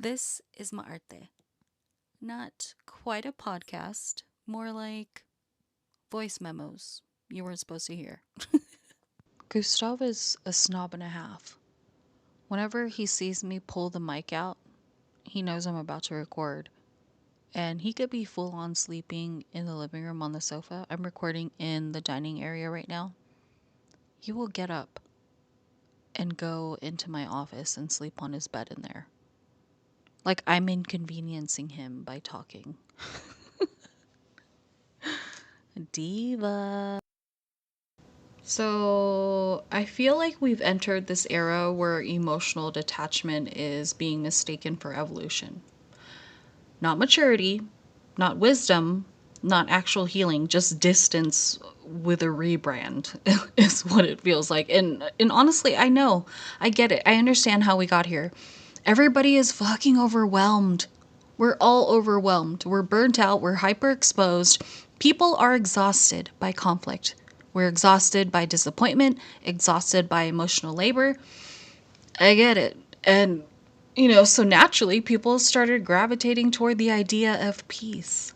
This is Maarte. Not quite a podcast, more like voice memos you weren't supposed to hear. Gustav is a snob and a half. Whenever he sees me pull the mic out, he knows I'm about to record. And he could be full on sleeping in the living room on the sofa. I'm recording in the dining area right now. He will get up and go into my office and sleep on his bed in there. Like I'm inconveniencing him by talking. Diva. So, I feel like we've entered this era where emotional detachment is being mistaken for evolution. Not maturity, not wisdom, not actual healing, just distance with a rebrand is what it feels like. And honestly, I know. I get it. I understand how we got here. Everybody is fucking overwhelmed. We're all overwhelmed. We're burnt out. We're hyper exposed. People are exhausted by conflict. We're exhausted by disappointment, exhausted by emotional labor. I get it. And, so naturally, people started gravitating toward the idea of peace.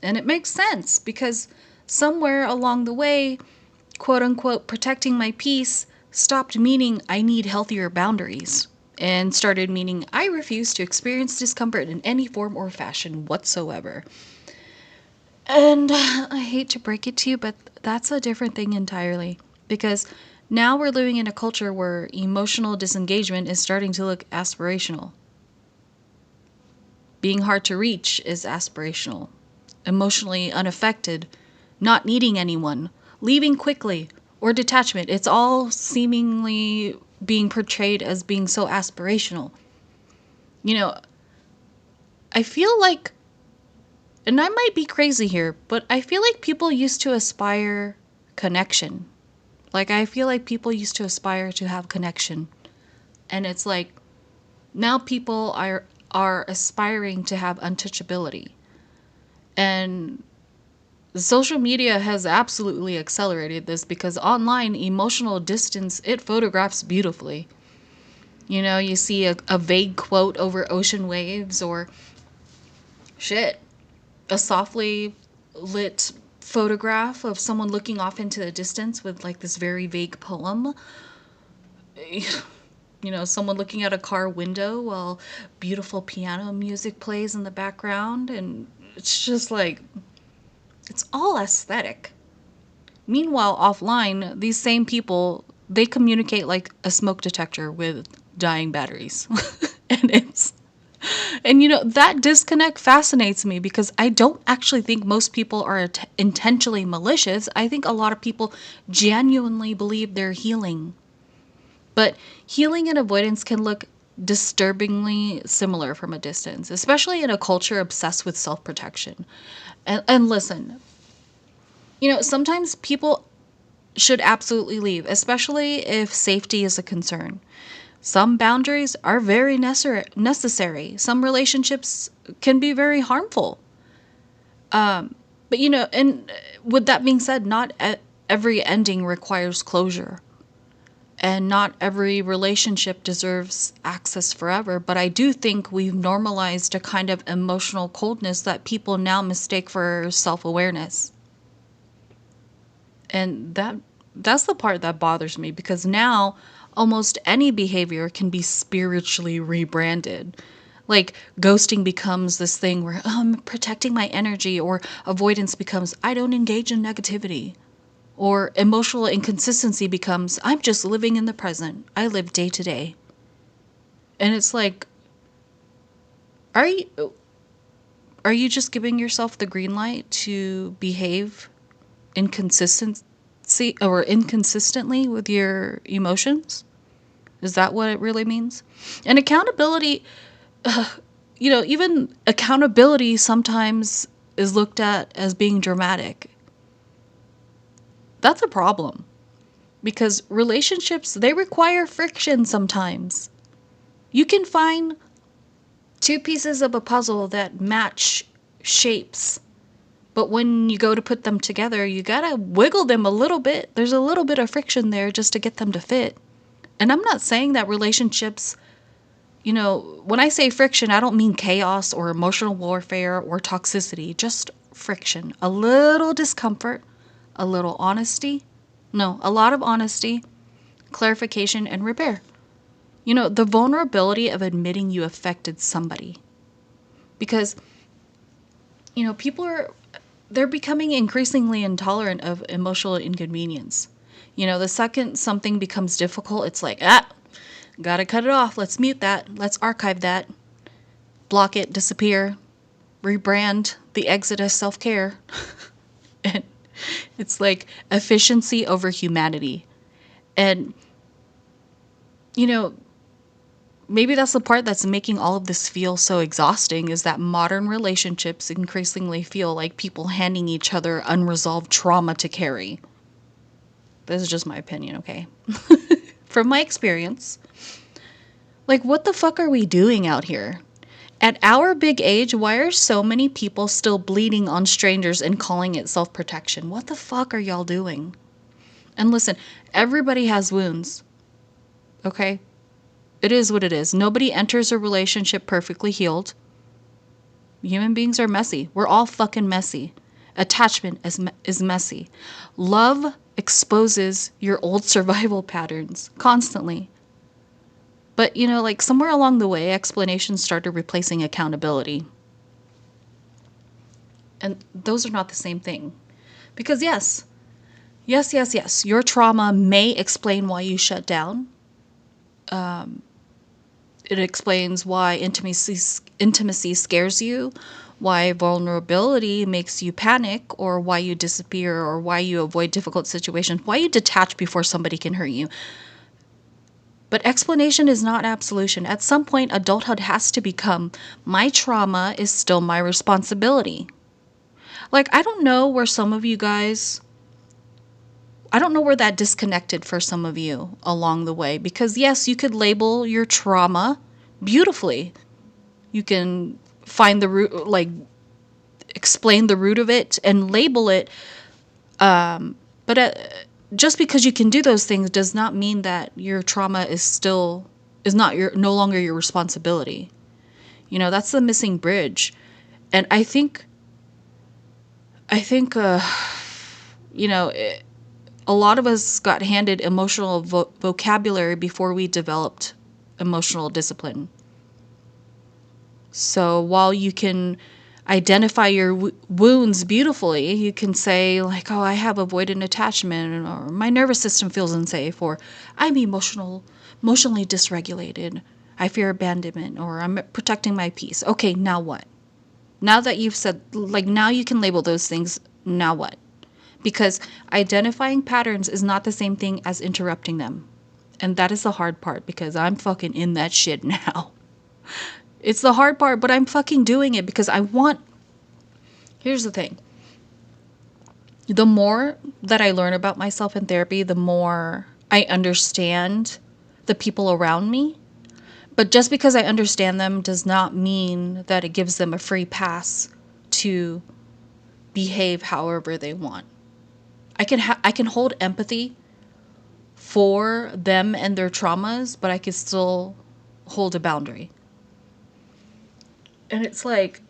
And it makes sense because somewhere along the way, quote unquote, protecting my peace stopped meaning I need healthier boundaries and started meaning I refuse to experience discomfort in any form or fashion whatsoever. And I hate to break it to you, but that's a different thing entirely. Because now we're living in a culture where emotional disengagement is starting to look aspirational. Being hard to reach is aspirational. Emotionally unaffected, not needing anyone, leaving quickly, or detachment. It's all seemingly being portrayed as being so aspirational. You know, I feel like, and I might be crazy here, but I feel like people used to aspire connection. Like, I feel like people used to aspire to have connection. And it's like, now people are aspiring to have untouchability. And social media has absolutely accelerated this because online emotional distance, it photographs beautifully. You see a vague quote over ocean waves or shit, a softly lit photograph of someone looking off into the distance with like this very vague poem. Someone looking out a car window while beautiful piano music plays in the background. And it's just like, it's all aesthetic. Meanwhile, offline, these same people, they communicate like a smoke detector with dying batteries. and it's and that disconnect fascinates me because I don't actually think most people are intentionally malicious. I think a lot of people genuinely believe they're healing. But healing and avoidance can look disturbingly similar from a distance, especially in a culture obsessed with self-protection. And listen, sometimes people should absolutely leave, especially if safety is a concern. Some boundaries are very necessary. Some relationships can be very harmful. But and with that being said, not every ending requires closure. And not every relationship deserves access forever. But I do think we've normalized a kind of emotional coldness that people now mistake for self awareness. And that's the part that bothers me because now almost any behavior can be spiritually rebranded. Like ghosting becomes this thing where I'm protecting my energy, or avoidance becomes I don't engage in negativity. Or emotional inconsistency becomes I'm just living in the present. I live day to day. And it's like, are you just giving yourself the green light to behave inconsistency or inconsistently with your emotions? Is that what it really means? And accountability, even accountability sometimes is looked at as being dramatic. That's a problem because relationships, they require friction sometimes. You can find two pieces of a puzzle that match shapes, but when you go to put them together, you gotta wiggle them a little bit. There's a little bit of friction there just to get them to fit. And I'm not saying that relationships when I say friction, I don't mean chaos or emotional warfare or toxicity, just friction. A little discomfort, a little honesty. No, a lot of honesty, clarification, and repair. The vulnerability of admitting you affected somebody. Because, people they're becoming increasingly intolerant of emotional inconvenience. The second something becomes difficult, it's like, gotta cut it off. Let's mute that. Let's archive that. Block it, disappear, rebrand the exit as self-care. And it's like efficiency over humanity. And, maybe that's the part that's making all of this feel so exhausting, is that modern relationships increasingly feel like people handing each other unresolved trauma to carry. This is just my opinion, okay? From my experience, like, what the fuck are we doing out here? At our big age, why are so many people still bleeding on strangers and calling it self-protection? What the fuck are y'all doing? And listen, everybody has wounds, okay? It is what it is. Nobody enters a relationship perfectly healed. Human beings are messy. We're all fucking messy. Attachment is messy. Love exposes your old survival patterns constantly. But, like, somewhere along the way, explanations started replacing accountability. And those are not the same thing. Because yes, your trauma may explain why you shut down. It explains why intimacy scares you, why vulnerability makes you panic, or why you disappear, or why you avoid difficult situations, why you detach before somebody can hurt you. But explanation is not absolution. At some point, adulthood has to become, my trauma is still my responsibility. Like, I don't know where that disconnected for some of you along the way. Because yes, you could label your trauma beautifully. You can find the root, like, explain the root of it and label it. But just because you can do those things does not mean that your trauma is no longer your responsibility. That's the missing bridge. And I think a lot of us got handed emotional vocabulary before we developed emotional discipline. So while you can identify your wounds beautifully, you can say, like, oh, I have avoidant attachment, or my nervous system feels unsafe, or I'm emotionally dysregulated, I fear abandonment, or I'm protecting my peace. Okay, now what? Now that you've said, like, now you can label those things, now what? Because identifying patterns is not the same thing as interrupting them. And that is the hard part, because I'm fucking in that shit now. It's the hard part, but I'm fucking doing it because here's the thing. The more that I learn about myself in therapy, the more I understand the people around me. But just because I understand them does not mean that it gives them a free pass to behave however they want. I can hold empathy for them and their traumas, but I can still hold a boundary. And it's like,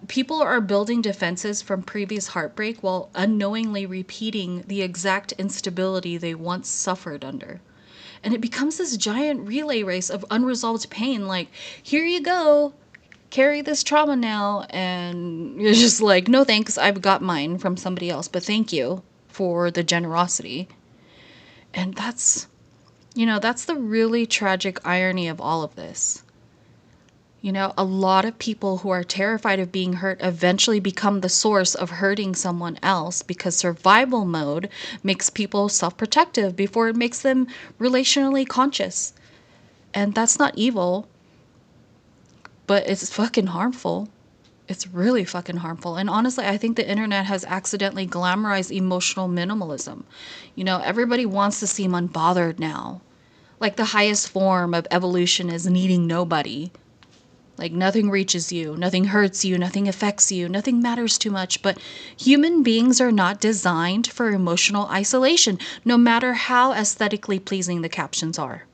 people are building defenses from previous heartbreak while unknowingly repeating the exact instability they once suffered under. And it becomes this giant relay race of unresolved pain. Like, here you go, carry this trauma now. And you're just like, no thanks, I've got mine from somebody else, but thank you for the generosity. And that's the really tragic irony of all of this. A lot of people who are terrified of being hurt eventually become the source of hurting someone else, because survival mode makes people self-protective before it makes them relationally conscious. And that's not evil, but it's fucking harmful. It's really fucking harmful. And honestly, I think the internet has accidentally glamorized emotional minimalism. Everybody wants to seem unbothered now. Like, the highest form of evolution is needing nobody. Like nothing reaches you, nothing hurts you, nothing affects you, nothing matters too much. But human beings are not designed for emotional isolation, no matter how aesthetically pleasing the captions are.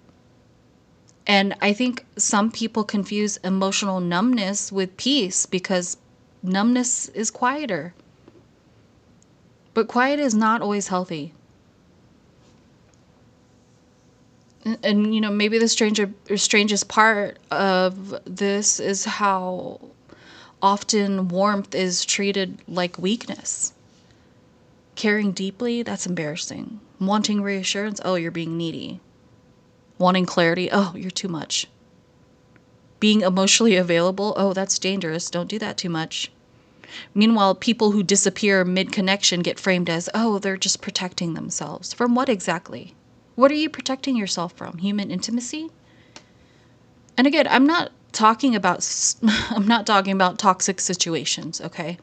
And I think some people confuse emotional numbness with peace because numbness is quieter. But quiet is not always healthy. And maybe the strangest part of this is how often warmth is treated like weakness. Caring deeply, that's embarrassing. Wanting reassurance, oh, you're being needy. Wanting clarity, oh, you're too much. Being emotionally available, oh, that's dangerous. Don't do that too much. Meanwhile, people who disappear mid-connection get framed as, oh, they're just protecting themselves. From what exactly? What are you protecting yourself from? Human intimacy? And again, I'm not talking about toxic situations, okay?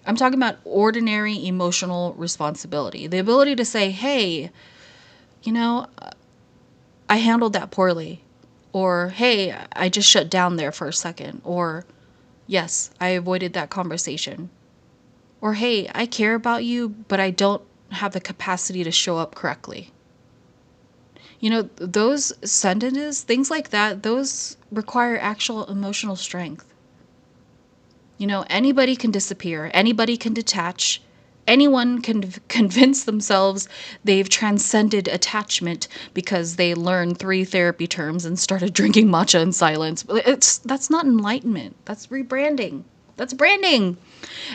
I'm talking about ordinary emotional responsibility. The ability to say, hey, you know, I handled that poorly. Or, hey, I just shut down there for a second. Or, yes, I avoided that conversation. Or, hey, I care about you, but I don't have the capacity to show up correctly. Those sentences, things like that, those require actual emotional strength. Anybody can disappear, anybody can detach, anyone can convince themselves they've transcended attachment because they learned 3 therapy terms and started drinking matcha in silence. That's not enlightenment. That's rebranding. That's branding.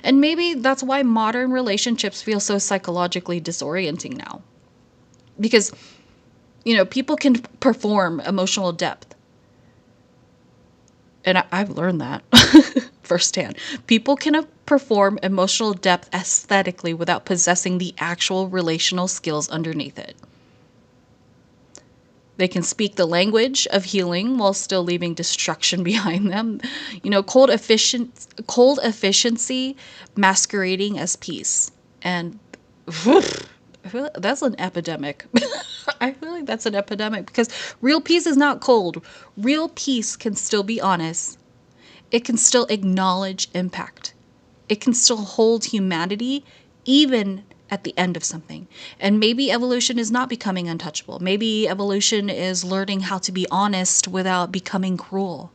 And maybe that's why modern relationships feel so psychologically disorienting now. Because, people can perform emotional depth. And I've learned that firsthand. People can perform emotional depth aesthetically without possessing the actual relational skills underneath it. They can speak the language of healing while still leaving destruction behind them. Cold efficiency masquerading as peace. And I feel like that's an epidemic. I feel like that's an epidemic because real peace is not cold. Real peace can still be honest. It can still acknowledge impact. It can still hold humanity even at the end of something. And maybe evolution is not becoming untouchable. Maybe evolution is learning how to be honest without becoming cruel.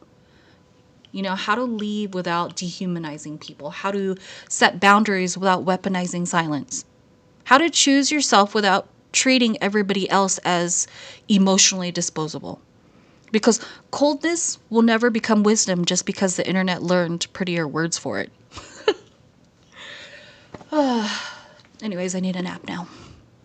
How to leave without dehumanizing people. How to set boundaries without weaponizing silence. How to choose yourself without treating everybody else as emotionally disposable. Because coldness will never become wisdom just because the internet learned prettier words for it. Anyways, I need a nap now.